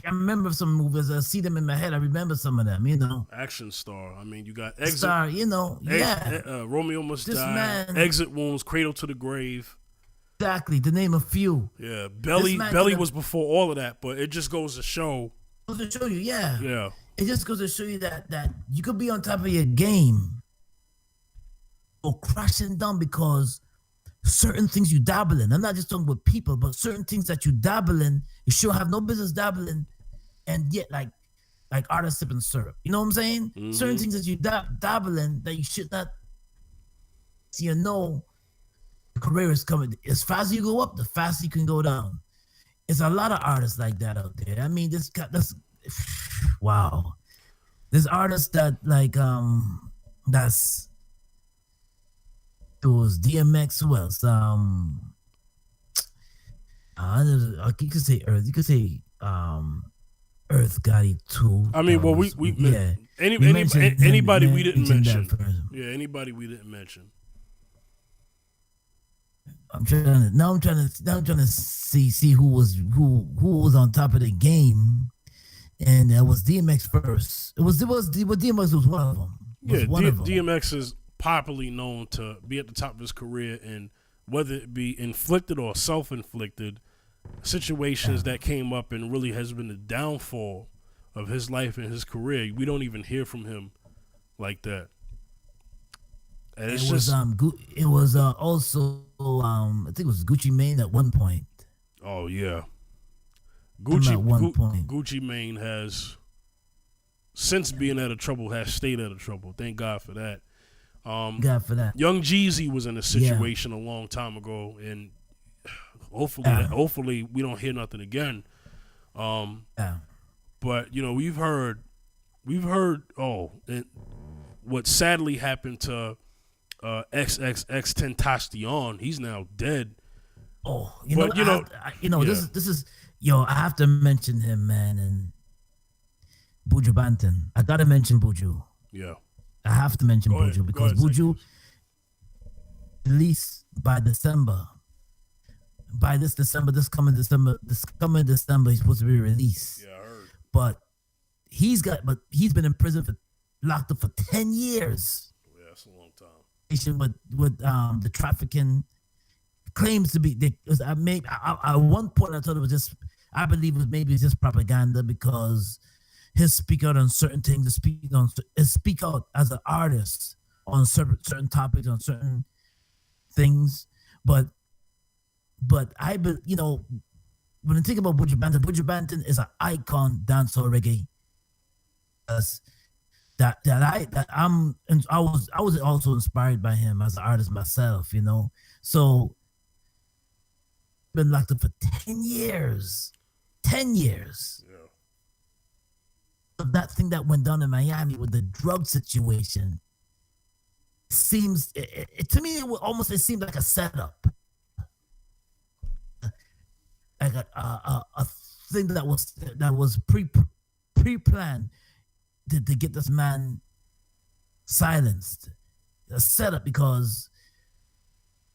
remember some movies. I see them in my head. I remember some of them. Action star. I mean, you got Exit. Star. Romeo Must This Die. man, Exit Wounds. Cradle to the Grave. Exactly, to name a few. Yeah, Belly was before all of that, but it just goes to show. Goes to show you, yeah. Yeah. It just goes to show you that you could be on top of your game or crashing down because certain things you dabble in. I'm not just talking about people, but certain things that you dabble in, you sure have no business dabbling, and yet like artists sipping syrup. You know what I'm saying? Mm-hmm. Certain things that you dabble in that you should not. The career is coming. As fast as you go up, the faster you can go down. There's a lot of artists like that out there. I mean, that's wow. There's artists that it was DMX. Who else? You could say Earth. You could say Earth Gotti too. I mean, anybody we didn't mention. Yeah, anybody we didn't mention. I'm trying to see who was on top of the game, and it was DMX first. DMX was one of them. DMX is popularly known to be at the top of his career, and whether it be inflicted or self-inflicted situations that came up and really has been the downfall of his life and his career. We don't even hear from him like that. And it was also I think it was Gucci Mane at one point. Oh yeah, point. Gucci Mane has since being out of trouble has stayed out of trouble. Thank God for that. God for that. Young Jeezy was in a situation a long time ago, and hopefully we don't hear nothing again. Yeah. But we've heard what sadly happened to XXX Tentacion. He's now dead. Oh, But yeah, this is yo. I have to mention him, man, and Buju Banton. I gotta mention Buju. yeah. I have to mention Go ahead. Buju because Go ahead, Buju, Zaccheus. at least by December, this coming December, he's supposed to be released. Yeah, I heard. But he's been in prison locked up for 10 years. Yeah, that's a long time. With the trafficking claims to be. At one point I thought it was just. I believe it was maybe just propaganda because he'll speak out on certain things. Speak out as an artist on certain topics, on certain things. But when I think about Buju Banton is an icon dancehall reggae. I was also inspired by him as an artist myself. So been locked up for 10 years. 10 years. Yeah. That thing that went down in Miami with the drug situation seems to me it seemed like a setup, like a thing that was pre-planned to get this man silenced, a setup because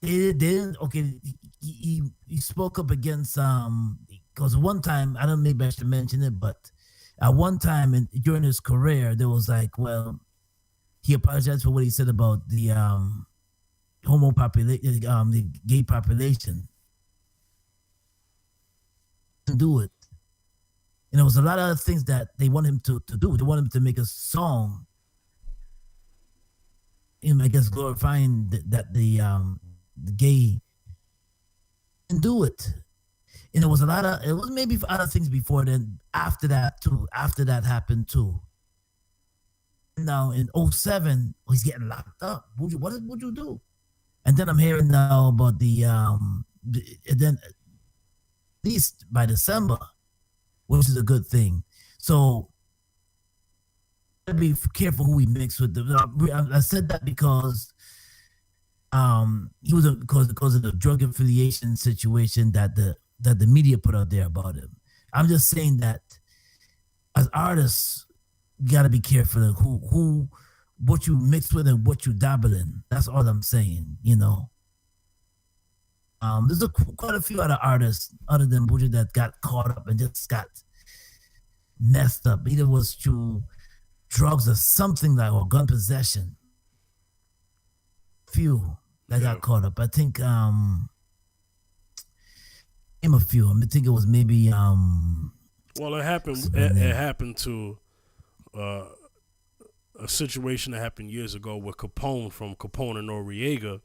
they didn't. Okay, he spoke up against because one time I don't know, maybe I should mention it, but at one time during his career there was like, well, he apologized for what he said about the homo population, the gay population. To do it, and there was a lot of other things that they want him to do. They want him to make a song, I guess glorifying that the gay, and do it. And it was maybe other things before then. After that happened too. Now in 2007, he's getting locked up. What did Buju do? And then I'm hearing now about and then at least by December, which is a good thing. So be careful who we mix with. I said that because he was because of the drug affiliation situation that the media put out there about him. I'm just saying that as artists, you gotta be careful of who what you mix with and what you dabble in. That's all I'm saying. There's quite a few other artists other than Buju that got caught up and just got messed up. Either was through drugs or something like, or gun possession. Few that got caught up. I think name a few. I think it was maybe Well, it happened. It happened to a situation that happened years ago with Capone from Capone and Noriega.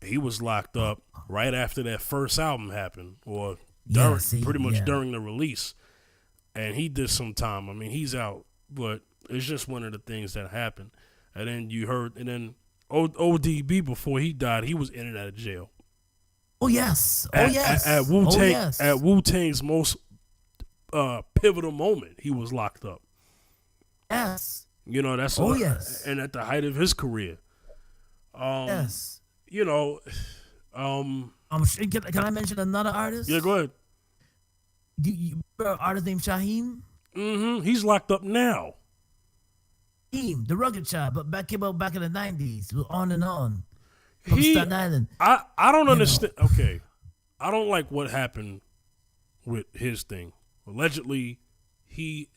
He was locked up right after that first album happened, or pretty much during the release, and he did some time. I mean, he's out, but it's just one of the things that happened. And then you heard, and then ODB before he died, he was in and out of jail. Oh yes, At Wu-Tang, at Wu-Tang's most pivotal moment, he was locked up. Yes. That's yes. And at the height of his career. Yes. Can I mention another artist? Yeah, go ahead. You an artist named Shaheem? Mm-hmm. He's locked up now. Shaheem, the Rugged Child, but came out back in the 90s, on and on. From Staten Island. I don't understand. Okay. I don't like what happened with his thing. Allegedly, he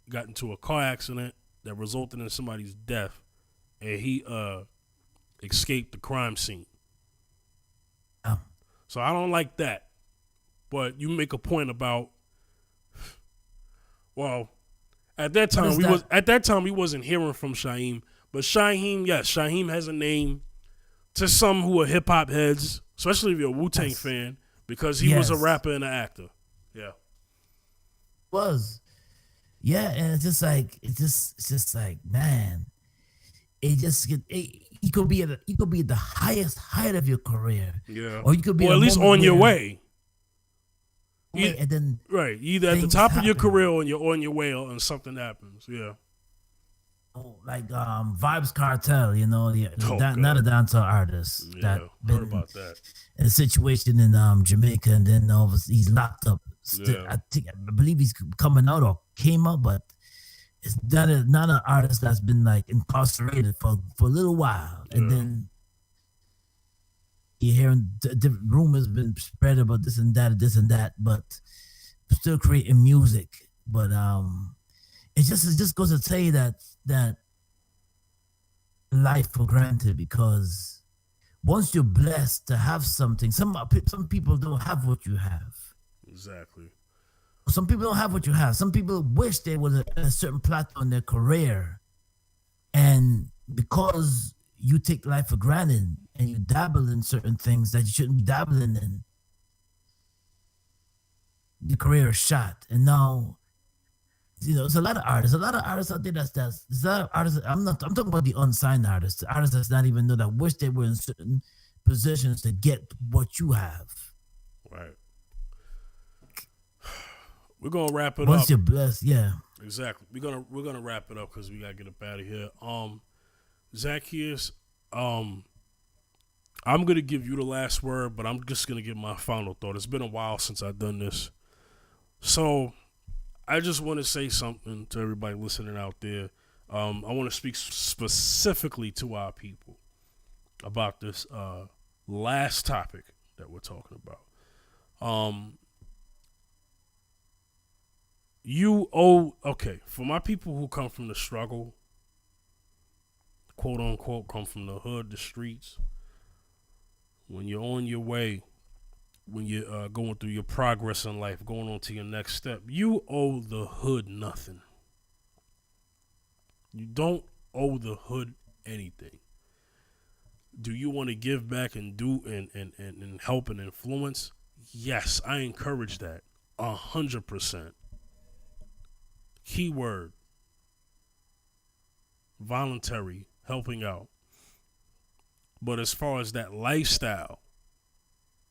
got into a car accident that resulted in somebody's death, and he escaped the crime scene. Oh. So I don't like that. But you make a point about, well, at that time we wasn't hearing from Shaheem, but Shaheem has a name to some who are hip hop heads, especially if you're a Wu-Tang fan, because he was a rapper and an actor. Yeah. Was. Yeah, and it's just like, man, you could be at the highest height of your career, Yeah. or you could be Or at at a least moment on your where way. and then Right. Either at the things top of your happen. career or you're on your way and something happens. Yeah. Like Vibes Cartel, Oh not a God. dancehall artist that Yeah. Heard been about that. in a situation in Jamaica, and then he's locked up. Yeah. I believe he's coming out or came out, but it's not an artist that's been like incarcerated for a little while, and Yeah. then you're hearing different rumors been spread about this and that, but still creating music. But it just goes to say that life for granted, because once you're blessed to have something, some people don't have what you have. Exactly. Some people don't have what you have. Some people wish they were at a certain plateau in their career, and because you take life for granted and you dabble in certain things that you shouldn't be dabbling in, your career is shot. And now, there's a lot of artists. A lot of artists out there. There's a lot of artists. I'm talking about the unsigned artists. The artists that's not even know that wish they were in certain positions to get what you have. Right. We're gonna wrap it Once up. you're blessed, yeah. Exactly. We're gonna wrap it up because we gotta get up out of here. Zaccheus, I'm gonna give you the last word, but I'm just gonna give my final thought. It's been a while since I've done this, so I just want to say something to everybody listening out there. I want to speak specifically to our people about this last topic that we're talking about. For my people who come from the struggle, quote unquote, come from the hood, the streets, when you're on your way, when you're going through your progress in life, going on to your next step, you owe the hood nothing. You don't owe the hood anything. Do you want to give back and do and help and influence? Yes, I encourage that 100%. Keyword: voluntary, helping out. But as far as that lifestyle,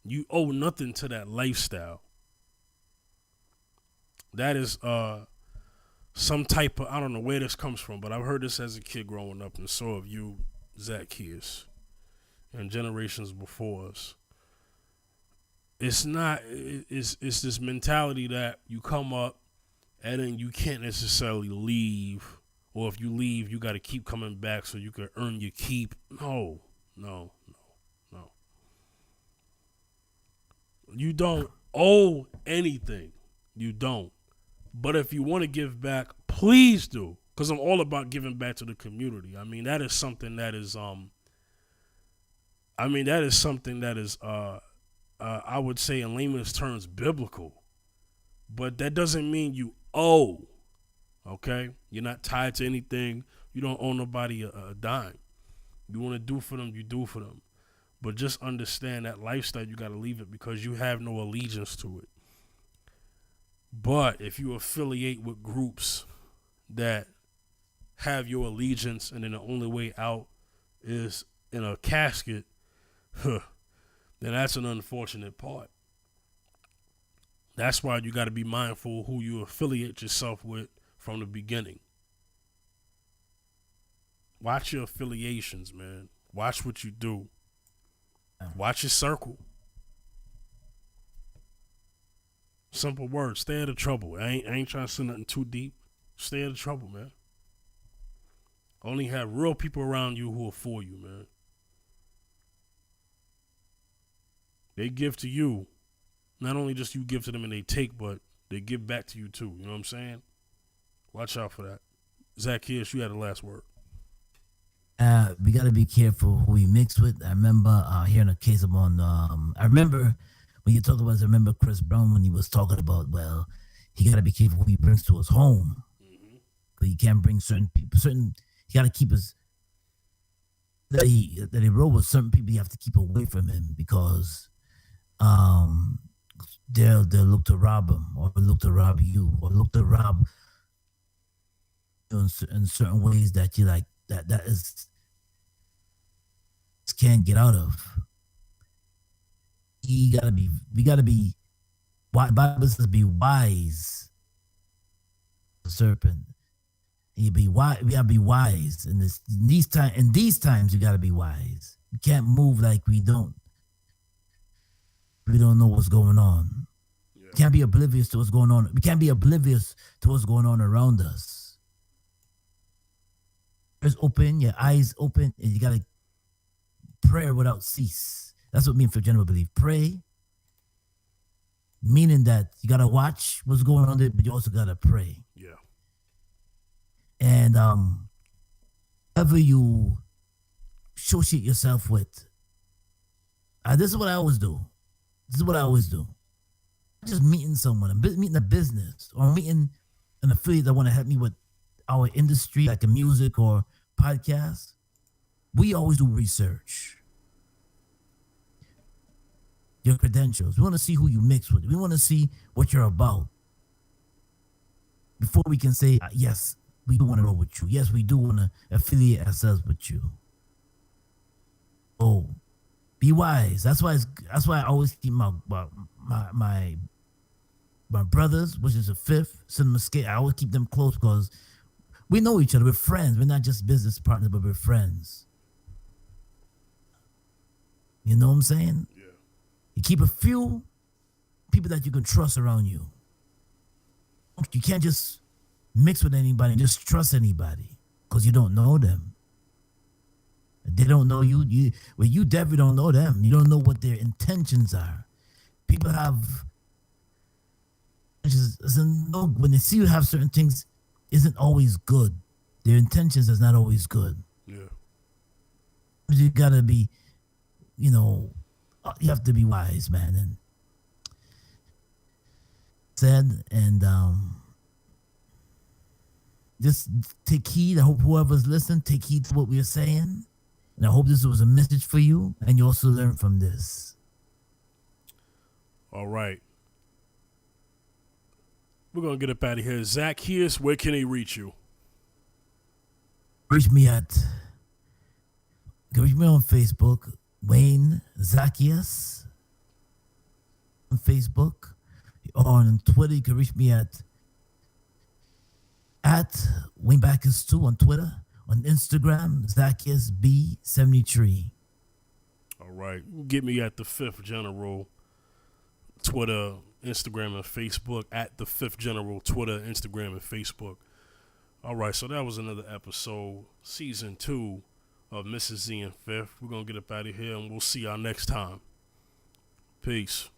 you owe nothing to that lifestyle. That is some type of, I don't know where this comes from, but I've heard this as a kid growing up, and so have you, Zaccheus, and generations before us. It's not. It's this mentality that you come up and then you can't necessarily leave, or if you leave, you got to keep coming back so you can earn your keep. No. You don't owe anything. You don't. But if you want to give back, please do, because I'm all about giving back to the community. I mean, that is something that is I would say in layman's terms biblical. But that doesn't mean you owe. Okay? You're not tied to anything. You don't owe nobody a dime. You want to do for them, you do for them. But just understand that lifestyle, you got to leave it because you have no allegiance to it. But if you affiliate with groups that have your allegiance and then the only way out is in a casket, then that's an unfortunate part. That's why you got to be mindful who you affiliate yourself with from the beginning. Watch your affiliations, man. Watch what you do. Watch your circle. Simple words. Stay out of trouble. I ain't trying to say nothing too deep. Stay out of trouble, man. Only have real people around you who are for you, man. They give to you. Not only just you give to them and they take, but they give back to you too. You know what I'm saying? Watch out for that. Zaccheus, you had the last word. We got to be careful who we mix with. I remember hearing a case about, I remember when you talk about, I remember Chris Brown when he was talking about, well, he got to be careful who he brings to his home. Because he can't bring certain people, he got to keep his, that he roll with certain people, you have to keep away from him because they'll look to rob him or look to rob you or look to rob you in certain ways that you like, that is just can't get out of. We gotta be. Bible says, "Be wise, the serpent." You be wise. We gotta be wise in this. In these times, you gotta be wise. You can't move like we don't. We don't know what's going on. Yeah. Can't be oblivious to what's going on. We can't be oblivious to what's going on around us. Ears open, your eyes open, and you gotta pray without cease. That's what me and Fifth General believe. Pray, meaning that you gotta watch what's going on there, but you also gotta pray. Yeah. And whatever you associate yourself with, this is what I always do. Just meeting someone, I'm meeting a business, or meeting an affiliate that want to help me with our industry, like a music or podcast. We always do research. Your credentials. We want to see who you mix with. We want to see what you're about before we can say, yes, we do want to roll with you. Yes, we do want to affiliate ourselves with you. Oh, be wise. That's why I always keep my brothers, which is the fifth, Cinema Skate. I always keep them close because we know each other. We're friends. We're not just business partners, but we're friends. You know what I'm saying? Yeah. You keep a few people that you can trust around you. You can't just mix with anybody and just trust anybody because you don't know them. They don't know you. You definitely don't know them. You don't know what their intentions are. People have, when they see you have certain things, isn't always good. Their intentions is not always good. Yeah. You gotta be, you have to be wise, man. And just take heed. I hope whoever's listening, take heed to what we're saying. And I hope this was a message for you and you also learn from this. All right. We're going to get up out of here. Zaccheus, where can he reach you? Reach me on Facebook, Wayne Zaccheus on Facebook. Or on Twitter, you can reach me at WayneBackers2 on Twitter. On Instagram, Zaccheus B73. All right. Get me at the Fifth General, Twitter, Instagram, and Facebook. At the Fifth General, Twitter, Instagram, and Facebook. All right. So that was another episode, season 2 of Mrs. Z and Fifth. We're going to get up out of here and we'll see y'all next time. Peace.